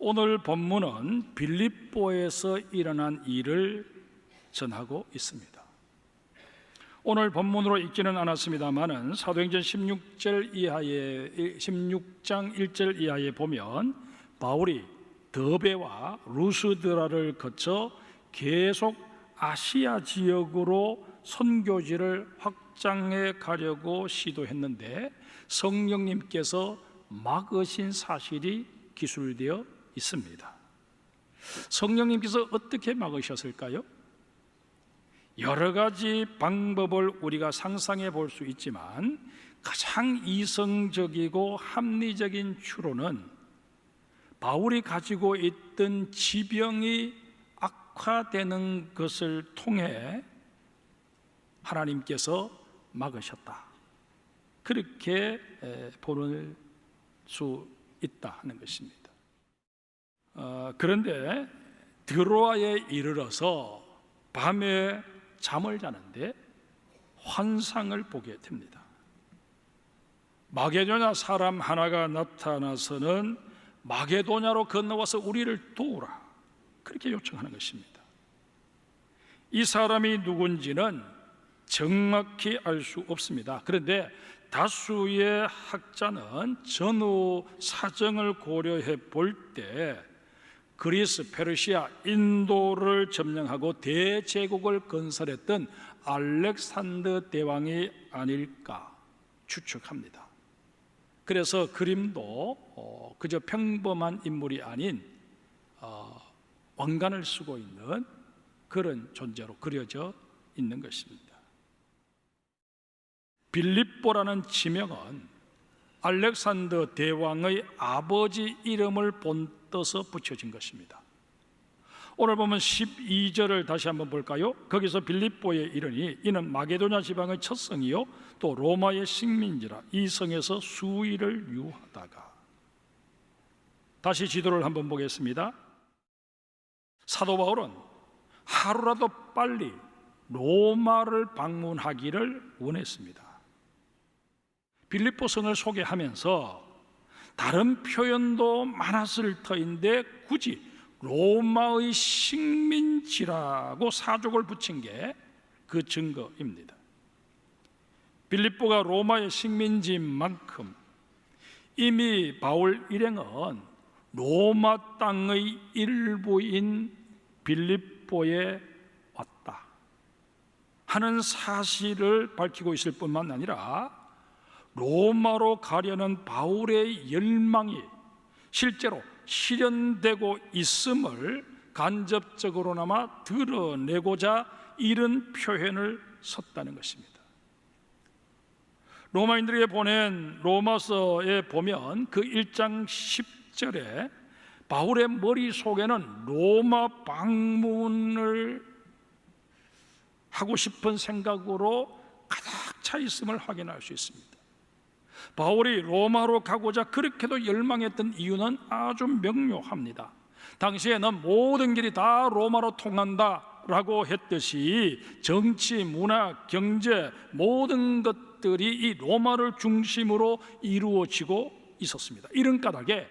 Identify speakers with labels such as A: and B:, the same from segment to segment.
A: 오늘 본문은 빌립보에서 일어난 일을 전하고 있습니다. 오늘 본문으로 읽지는 않았습니다만은 사도행전 16장 1절 이하에 보면 바울이 더베와 루스드라를 거쳐 계속 아시아 지역으로 선교지를 확장해 가려고 시도했는데 성령님께서 막으신 사실이 기술되어 있습니다. 성령님께서 어떻게 막으셨을까요? 여러 가지 방법을 우리가 상상해 볼 수 있지만 가장 이성적이고 합리적인 추론은 바울이 가지고 있던 지병이 악화되는 것을 통해 하나님께서 막으셨다, 그렇게 볼 수 있다 하는 것입니다. 그런데 드로아에 이르러서 밤에 잠을 자는데 환상을 보게 됩니다. 마게도냐 사람 하나가 나타나서는 마게도냐로 건너와서 우리를 도우라, 그렇게 요청하는 것입니다. 이 사람이 누군지는 정확히 알 수 없습니다. 그런데 다수의 학자는 전후 사정을 고려해 볼 때 그리스, 페르시아, 인도를 점령하고 대제국을 건설했던 알렉산더 대왕이 아닐까 추측합니다. 그래서 그림도 그저 평범한 인물이 아닌 왕관을 쓰고 있는 그런 존재로 그려져 있는 것입니다. 빌립보라는 지명은 알렉산더 대왕의 아버지 이름을 본떠서 붙여진 것입니다. 오늘 보면 12절을 다시 한번 볼까요? 거기서 빌립보에 이르니 이는 마게도냐 지방의 첫 성이요 또 로마의 식민지라 이 성에서 수일을 유하다가. 다시 지도를 한번 보겠습니다. 사도 바울은 하루라도 빨리 로마를 방문하기를 원했습니다. 빌립보 성을 소개하면서 다른 표현도 많았을 터인데 굳이 로마의 식민지라고 사족을 붙인 게 그 증거입니다. 빌립보가 로마의 식민지인 만큼 이미 바울 일행은 로마 땅의 일부인 빌립보에 왔다 하는 사실을 밝히고 있을 뿐만 아니라 로마로 가려는 바울의 열망이 실제로 실현되고 있음을 간접적으로나마 드러내고자 이런 표현을 썼다는 것입니다. 로마인들에게 보낸 로마서에 보면 그 1장 10절에 바울의 머릿속에는 로마 방문을 하고 싶은 생각으로 가득 차 있음을 확인할 수 있습니다. 바울이 로마로 가고자 그렇게도 열망했던 이유는 아주 명료합니다. 당시에는 모든 길이 다 로마로 통한다라고 했듯이 정치, 문화, 경제 모든 것들이 이 로마를 중심으로 이루어지고 있었습니다. 이런 까닭에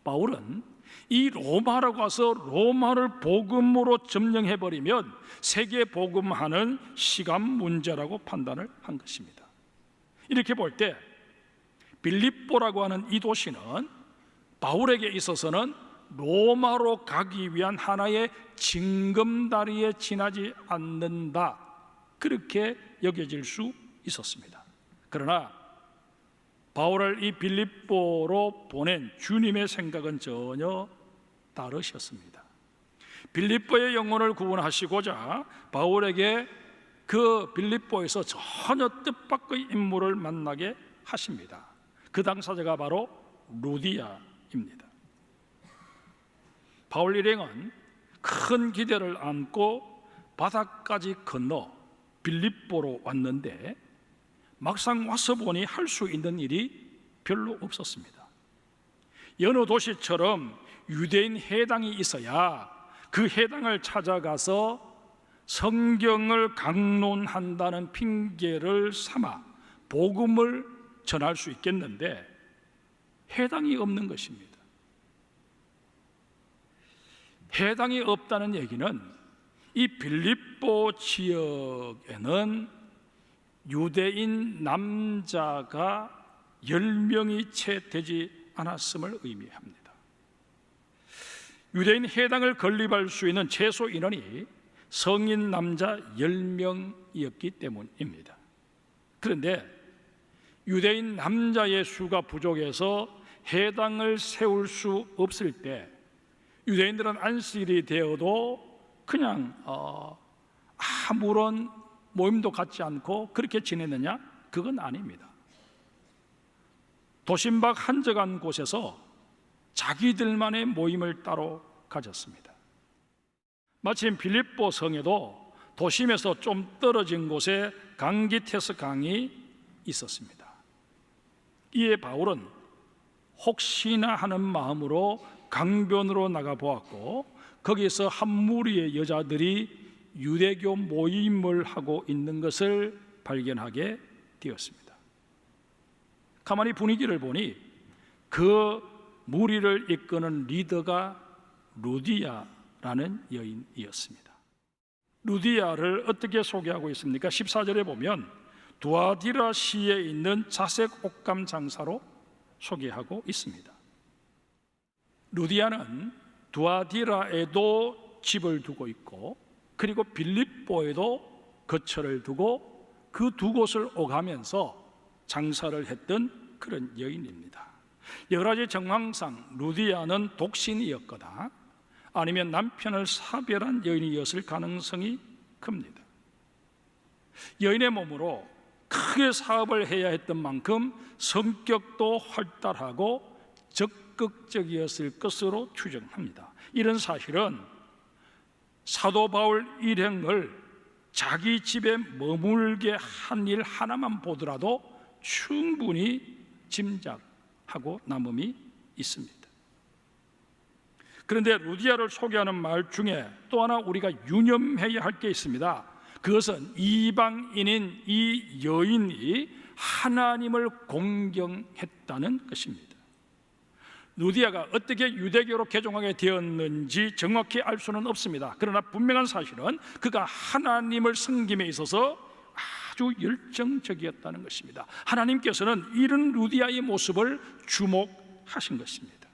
A: 바울은 이 로마라고 와서 로마를 복음으로 점령해버리면 세계 복음하는 시간 문제라고 판단을 한 것입니다. 이렇게 볼 때 빌립보라고 하는 이 도시는 바울에게 있어서는 로마로 가기 위한 하나의 징검다리에 지나지 않는다, 그렇게 여겨질 수 있었습니다. 그러나 바울을 이 빌립보로 보낸 주님의 생각은 전혀 다르셨습니다. 빌립보의 영혼을 구원하시고자 바울에게 그 빌립보에서 전혀 뜻밖의 인물을 만나게 하십니다. 그 당사자가 바로 루디아입니다. 바울 일행은 큰 기대를 안고 바다까지 건너 빌립보로 왔는데 막상 와서 보니 할 수 있는 일이 별로 없었습니다. 여느 도시처럼 유대인 해당이 있어야 그 해당을 찾아가서 성경을 강론한다는 핑계를 삼아 복음을 전할 수 있겠는데 해당이 없는 것입니다. 회당이 없다는 얘기는 이 빌립보 지역에는 유대인 남자가 10명이 채 되지 않았음을 의미합니다. 유대인 회당을 건립할 수 있는 최소 인원이 성인 남자 10명이었기 때문입니다. 그런데 유대인 남자의 수가 부족해서 회당을 세울 수 없을 때 유대인들은 안식일이 되어도 그냥 아무런 모임도 갖지 않고 그렇게 지냈느냐? 그건 아닙니다. 도심 밖 한적한 곳에서 자기들만의 모임을 따로 가졌습니다. 마침 빌립보 성에도 도심에서 좀 떨어진 곳에 강기테스 강이 있었습니다. 이에 바울은 혹시나 하는 마음으로 강변으로 나가 보았고 거기서 한 무리의 여자들이 유대교 모임을 하고 있는 것을 발견하게 되었습니다. 가만히 분위기를 보니 그 무리를 이끄는 리더가 루디아라는 여인이었습니다. 루디아를 어떻게 소개하고 있습니까? 14절에 보면 두아디라 시에 있는 자색 옷감 장사로 소개하고 있습니다. 루디아는 두아디라에도 집을 두고 있고 그리고 빌립보에도 거처를 두고 그 두 곳을 오가면서 장사를 했던 그런 여인입니다. 여러 가지 정황상 루디아는 독신이었거나 아니면 남편을 사별한 여인이었을 가능성이 큽니다. 여인의 몸으로 크게 사업을 해야 했던 만큼 성격도 활달하고 적극적이었을 것으로 추정합니다. 이런 사실은 사도 바울 일행을 자기 집에 머물게 한 일 하나만 보더라도 충분히 짐작하고 남음이 있습니다. 그런데 루디아를 소개하는 말 중에 또 하나 우리가 유념해야 할 게 있습니다. 그것은 이방인인 이 여인이 하나님을 공경했다는 것입니다. 루디아가 어떻게 유대교로 개종하게 되었는지 정확히 알 수는 없습니다. 그러나 분명한 사실은 그가 하나님을 섬김에 있어서 아주 열정적이었다는 것입니다. 하나님께서는 이런 루디아의 모습을 주목하신 것입니다.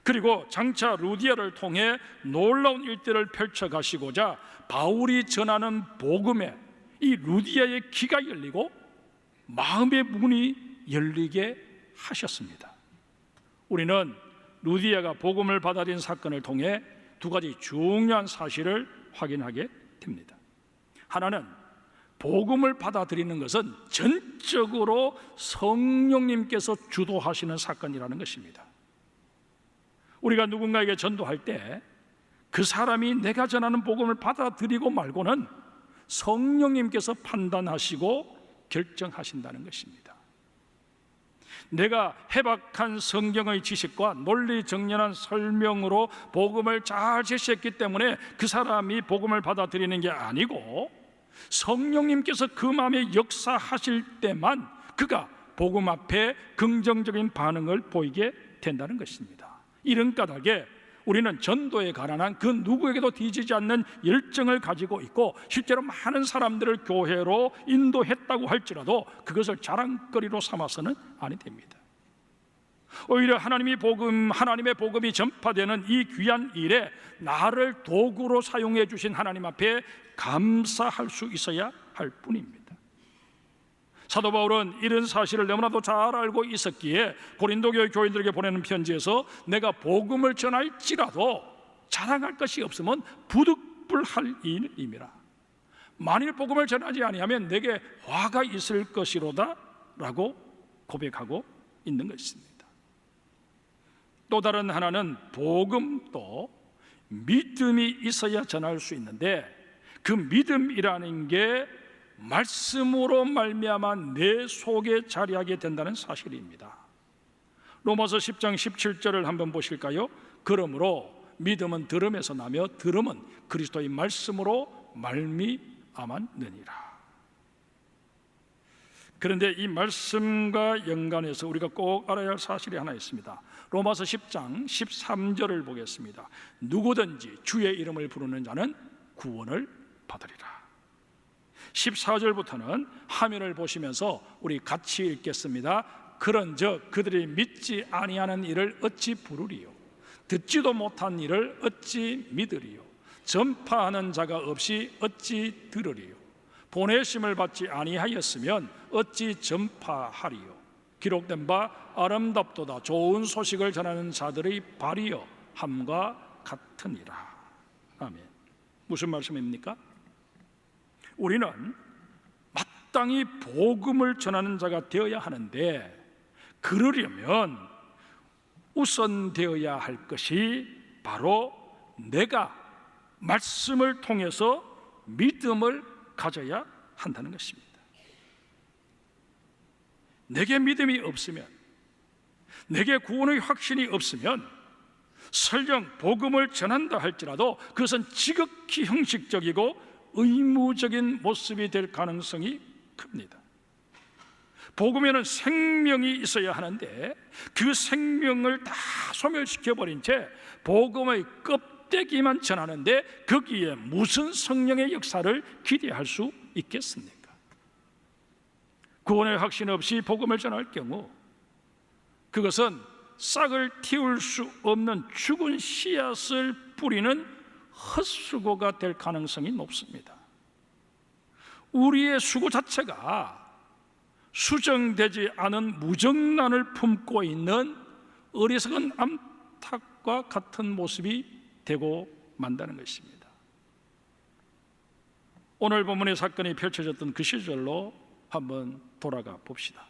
A: 그리고 장차 루디아를 통해 놀라운 일들을 펼쳐가시고자 바울이 전하는 복음에 이 루디아의 귀가 열리고 마음의 문이 열리게 하셨습니다. 우리는 루디아가 복음을 받아들인 사건을 통해 두 가지 중요한 사실을 확인하게 됩니다. 하나는 복음을 받아들이는 것은 전적으로 성령님께서 주도하시는 사건이라는 것입니다. 우리가 누군가에게 전도할 때 그 사람이 내가 전하는 복음을 받아들이고 말고는 성령님께서 판단하시고 결정하신다는 것입니다. 내가 해박한 성경의 지식과 논리 정연한 설명으로 복음을 잘 제시했기 때문에 그 사람이 복음을 받아들이는 게 아니고 성령님께서 그 마음에 역사하실 때만 그가 복음 앞에 긍정적인 반응을 보이게 된다는 것입니다. 이런 까닭에 우리는 전도에 관한 그 누구에게도 뒤지지 않는 열정을 가지고 있고 실제로 많은 사람들을 교회로 인도했다고 할지라도 그것을 자랑거리로 삼아서는 아니 됩니다. 오히려 하나님의 복음이 전파되는 이 귀한 일에 나를 도구로 사용해 주신 하나님 앞에 감사할 수 있어야 할 뿐입니다. 사도 바울은 이런 사실을 너무나도 잘 알고 있었기에 고린도 교회 교인들에게 보내는 편지에서 내가 복음을 전할지라도 자랑할 것이 없으면 부득불할 일임이라. 만일 복음을 전하지 아니하면 내게 화가 있을 것이로다 라고 고백하고 있는 것입니다. 또 다른 하나는 복음도 믿음이 있어야 전할 수 있는데 그 믿음이라는 게 말씀으로 말미암아 내 속에 자리하게 된다는 사실입니다. 로마서 10장 17절을 한번 보실까요? 그러므로 믿음은 들음에서 나며 들음은 그리스도의 말씀으로 말미암았느니라. 그런데 이 말씀과 연관해서 우리가 꼭 알아야 할 사실이 하나 있습니다. 로마서 10장 13절을 보겠습니다. 누구든지 주의 이름을 부르는 자는 구원을 받으리라. 14절부터는 화면을 보시면서 우리 같이 읽겠습니다. 그런즉 그들이 믿지 아니하는 일을 어찌 부르리요? 듣지도 못한 일을 어찌 믿으리요? 전파하는 자가 없이 어찌 들으리요? 보내심을 받지 아니하였으면 어찌 전파하리요? 기록된 바 아름답도다 좋은 소식을 전하는 자들의 발이여 함과 같으니라. 아멘. 무슨 말씀입니까? 우리는 마땅히 복음을 전하는 자가 되어야 하는데, 그러려면 우선 되어야 할 것이 바로 내가 말씀을 통해서 믿음을 가져야 한다는 것입니다. 내게 믿음이 없으면, 내게 구원의 확신이 없으면 설령 복음을 전한다 할지라도 그것은 지극히 형식적이고 의무적인 모습이 될 가능성이 큽니다. 복음에는 생명이 있어야 하는데 그 생명을 다 소멸시켜버린 채 복음의 껍데기만 전하는데 거기에 무슨 성령의 역사를 기대할 수 있겠습니까? 구원의 확신 없이 복음을 전할 경우 그것은 싹을 틔울 수 없는 죽은 씨앗을 뿌리는 헛수고가 될 가능성이 높습니다. 우리의 수고 자체가 수정되지 않은 무정란을 품고 있는 어리석은 암탉과 같은 모습이 되고 만다는 것입니다. 오늘 본문의 사건이 펼쳐졌던 그 시절로 한번 돌아가 봅시다.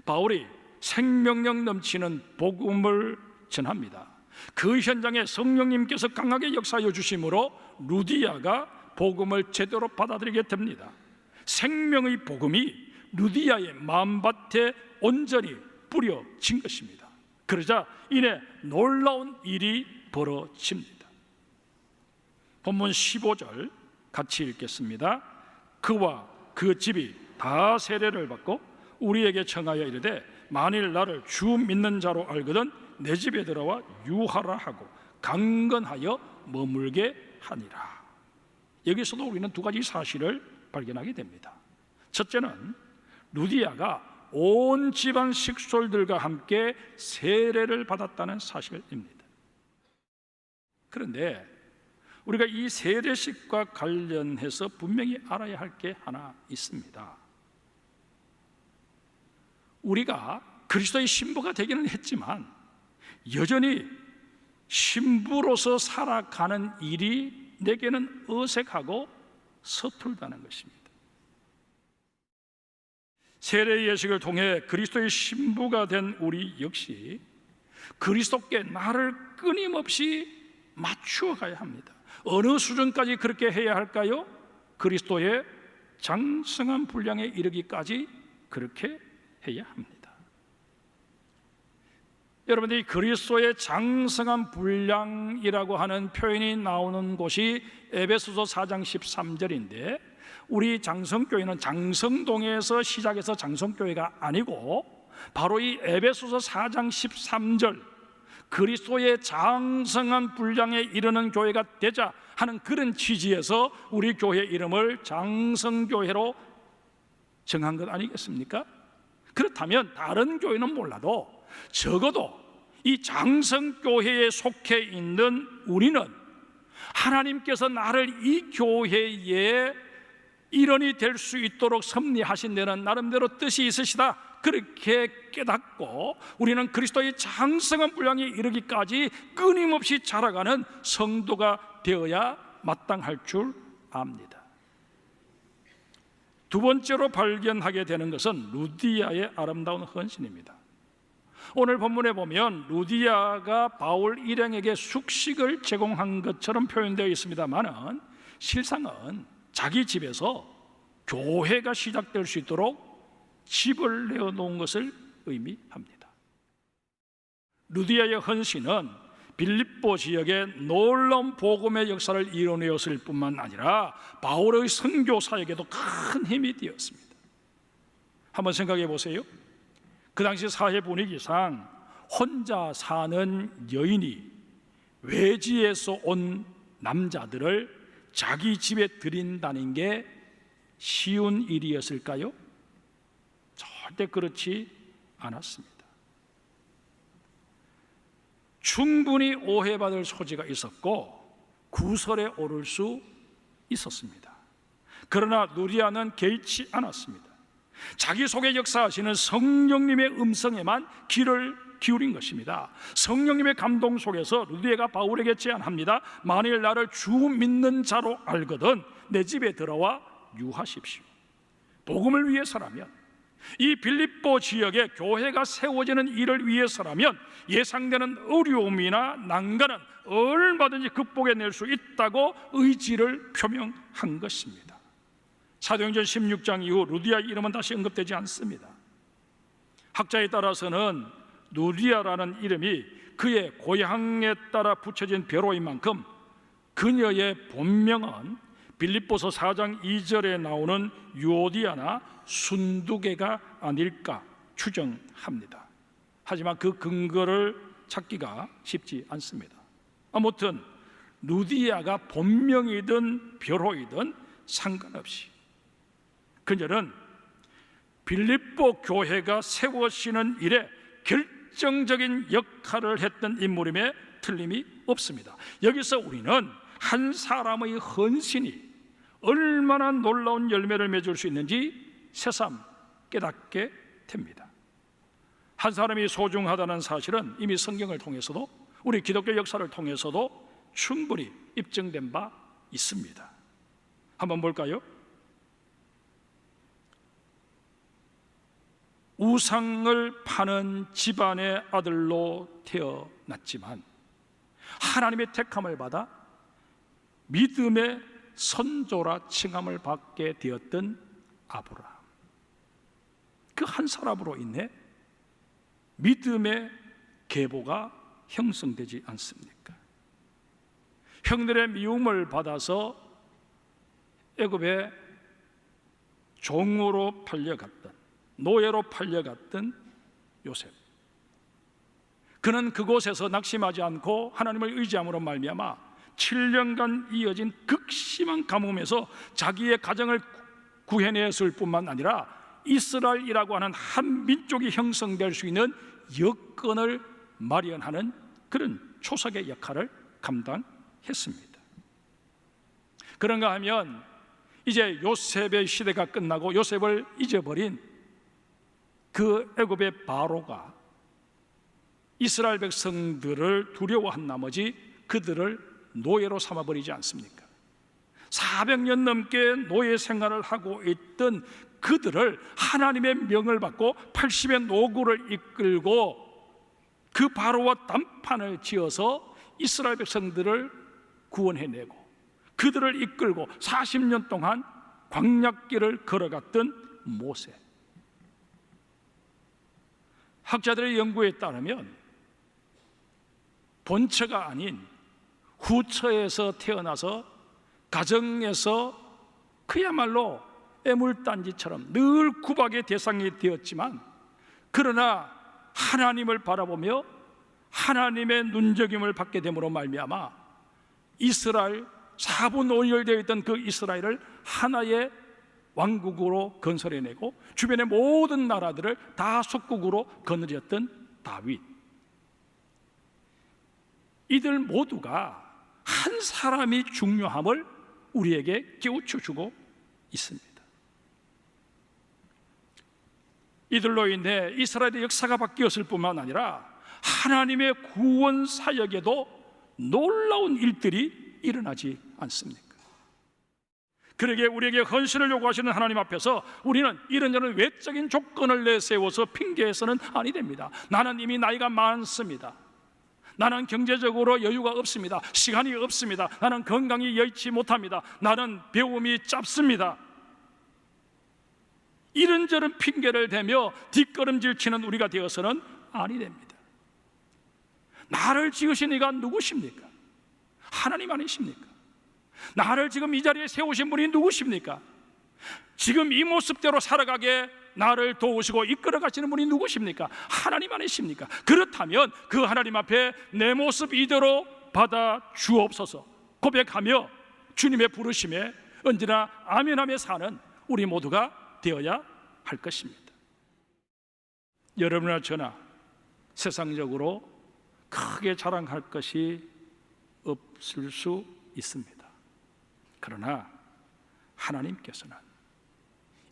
A: 바울이 생명력 넘치는 복음을 전합니다. 그 현장에 성령님께서 강하게 역사하여 주심으로 루디아가 복음을 제대로 받아들이게 됩니다. 생명의 복음이 루디아의 마음밭에 온전히 뿌려진 것입니다. 그러자 이내 놀라운 일이 벌어집니다. 본문 15절 같이 읽겠습니다. 그와 그 집이 다 세례를 받고 우리에게 청하여 이르되 만일 나를 주 믿는 자로 알거든 내 집에 들어와 유하라 하고 강건하여 머물게 하니라. 여기서도 우리는 두 가지 사실을 발견하게 됩니다. 첫째는 루디아가 온 집안 식솔들과 함께 세례를 받았다는 사실입니다. 그런데 우리가 이 세례식과 관련해서 분명히 알아야 할 게 하나 있습니다. 우리가 그리스도의 신부가 되기는 했지만 여전히 신부로서 살아가는 일이 내게는 어색하고 서툴다는 것입니다. 세례 예식을 통해 그리스도의 신부가 된 우리 역시 그리스도께 나를 끊임없이 맞추어 가야 합니다. 어느 수준까지 그렇게 해야 할까요? 그리스도의 장성한 분량에 이르기까지 그렇게 해야 합니다. 여러분들이 그리스도의 장성한 분량이라고 하는 표현이 나오는 곳이 에베소서 4장 13절인데 우리 장성교회는 장성동에서 시작해서 장성교회가 아니고 바로 이 에베소서 4장 13절 그리스도의 장성한 분량에 이르는 교회가 되자 하는 그런 취지에서 우리 교회 이름을 장성교회로 정한 것 아니겠습니까? 그렇다면 다른 교회는 몰라도 적어도 이 장성교회에 속해 있는 우리는 하나님께서 나를 이 교회의 일원이 될 수 있도록 섭리하신 데는 나름대로 뜻이 있으시다 그렇게 깨닫고 우리는 그리스도의 장성한 분량에 이르기까지 끊임없이 자라가는 성도가 되어야 마땅할 줄 압니다. 두 번째로 발견하게 되는 것은 루디아의 아름다운 헌신입니다. 오늘 본문에 보면 루디아가 바울 일행에게 숙식을 제공한 것처럼 표현되어 있습니다만 실상은 자기 집에서 교회가 시작될 수 있도록 집을 내어놓은 것을 의미합니다. 루디아의 헌신은 빌립보 지역에 놀라운 복음의 역사를 이뤄내었을 뿐만 아니라 바울의 선교 사역에도 큰 힘이 되었습니다. 한번 생각해 보세요. 그 당시 사회 분위기상 혼자 사는 여인이 외지에서 온 남자들을 자기 집에 들인다는 게 쉬운 일이었을까요? 절대 그렇지 않았습니다. 충분히 오해받을 소지가 있었고 구설에 오를 수 있었습니다. 그러나 누리아는 개의치 않았습니다. 자기 속에 역사하시는 성령님의 음성에만 귀를 기울인 것입니다. 성령님의 감동 속에서 루디아가 바울에게 제안합니다. 만일 나를 주 믿는 자로 알거든 내 집에 들어와 유하십시오. 복음을 위해서라면, 이 빌립보 지역에 교회가 세워지는 일을 위해서라면 예상되는 어려움이나 난관은 얼마든지 극복해낼 수 있다고 의지를 표명한 것입니다. 사도행전 16장 이후 루디아 이름은 다시 언급되지 않습니다. 학자에 따라서는 루디아라는 이름이 그의 고향에 따라 붙여진 벼로인 만큼 그녀의 본명은 빌립보서 4장 2절에 나오는 유오디아나 순두개가 아닐까 추정합니다. 하지만 그 근거를 찾기가 쉽지 않습니다. 아무튼 루디아가 본명이든 벼로이든 상관없이 그녀는 빌립보 교회가 세워지는 일에 결정적인 역할을 했던 인물임에 틀림이 없습니다. 여기서 우리는 한 사람의 헌신이 얼마나 놀라운 열매를 맺을 수 있는지 새삼 깨닫게 됩니다. 한 사람이 소중하다는 사실은 이미 성경을 통해서도 우리 기독교 역사를 통해서도 충분히 입증된 바 있습니다. 한번 볼까요? 우상을 파는 집안의 아들로 태어났지만 하나님의 택함을 받아 믿음의 선조라 칭함을 받게 되었던 아브라함, 그 한 사람으로 인해 믿음의 계보가 형성되지 않습니까? 형들의 미움을 받아서 애굽에 종으로 팔려갔던, 노예로 팔려갔던 요셉, 그는 그곳에서 낙심하지 않고 하나님을 의지함으로 말미암아 7년간 이어진 극심한 가뭄에서 자기의 가정을 구해냈을 뿐만 아니라 이스라엘이라고 하는 한 민족이 형성될 수 있는 여건을 마련하는 그런 초석의 역할을 감당했습니다. 그런가 하면 이제 요셉의 시대가 끝나고 요셉을 잊어버린 그 애굽의 바로가 이스라엘 백성들을 두려워한 나머지 그들을 노예로 삼아버리지 않습니까? 400년 넘게 노예 생활을 하고 있던 그들을 하나님의 명을 받고 80의 노구를 이끌고 그 바로와 단판을 지어서 이스라엘 백성들을 구원해내고 그들을 이끌고 40년 동안 광야길을 걸어갔던 모세. 학자들의 연구에 따르면 본처가 아닌 후처에서 태어나서 가정에서 그야말로 애물단지처럼 늘 구박의 대상이 되었지만, 그러나 하나님을 바라보며 하나님의 눈적임을 받게 됨으로 말미암아 이스라엘 4분 5열 되어 있던 그 이스라엘을 하나의 왕국으로 건설해내고 주변의 모든 나라들을 다 속국으로 거느렸던 다윗, 이들 모두가 한 사람이 중요함을 우리에게 깨우쳐주고 있습니다. 이들로 인해 이스라엘의 역사가 바뀌었을 뿐만 아니라 하나님의 구원 사역에도 놀라운 일들이 일어나지 않습니까? 그러기에 우리에게 헌신을 요구하시는 하나님 앞에서 우리는 이런저런 외적인 조건을 내세워서 핑계해서는 아니 됩니다. 나는 이미 나이가 많습니다. 나는 경제적으로 여유가 없습니다. 시간이 없습니다. 나는 건강이 여의치 못합니다. 나는 배움이 짧습니다. 이런저런 핑계를 대며 뒷걸음질 치는 우리가 되어서는 아니 됩니다. 나를 지으신 이가 누구십니까? 하나님 아니십니까? 나를 지금 이 자리에 세우신 분이 누구십니까? 지금 이 모습대로 살아가게 나를 도우시고 이끌어 가시는 분이 누구십니까? 하나님 아니십니까? 그렇다면 그 하나님 앞에 내 모습 이대로 받아 주옵소서 고백하며 주님의 부르심에 언제나 아멘하며 사는 우리 모두가 되어야 할 것입니다. 여러분이나 저나 세상적으로 크게 자랑할 것이 없을 수 있습니다. 그러나 하나님께서는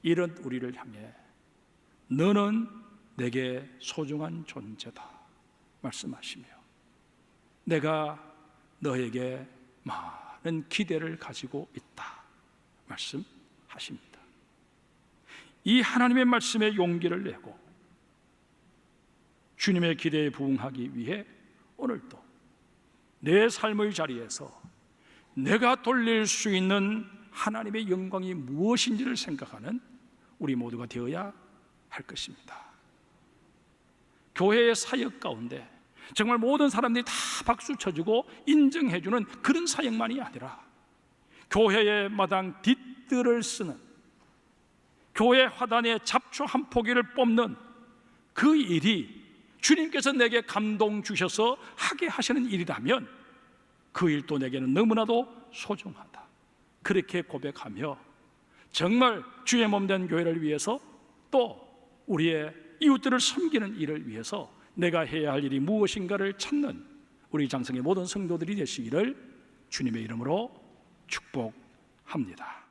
A: 이런 우리를 향해 너는 내게 소중한 존재다 말씀하시며 내가 너에게 많은 기대를 가지고 있다 말씀하십니다. 이 하나님의 말씀에 용기를 내고 주님의 기대에 부응하기 위해 오늘도 내 삶의 자리에서 내가 돌릴 수 있는 하나님의 영광이 무엇인지를 생각하는 우리 모두가 되어야 할 것입니다. 교회의 사역 가운데 정말 모든 사람들이 다 박수 쳐주고 인정해주는 그런 사역만이 아니라 교회의 마당 뒷뜰을 쓰는 교회 화단에 잡초 한 포기를 뽑는 그 일이 주님께서 내게 감동 주셔서 하게 하시는 일이라면 그 일도 내게는 너무나도 소중하다 그렇게 고백하며 정말 주의 몸된 교회를 위해서 또 우리의 이웃들을 섬기는 일을 위해서 내가 해야 할 일이 무엇인가를 찾는 우리 장성의 모든 성도들이 되시기를 주님의 이름으로 축복합니다.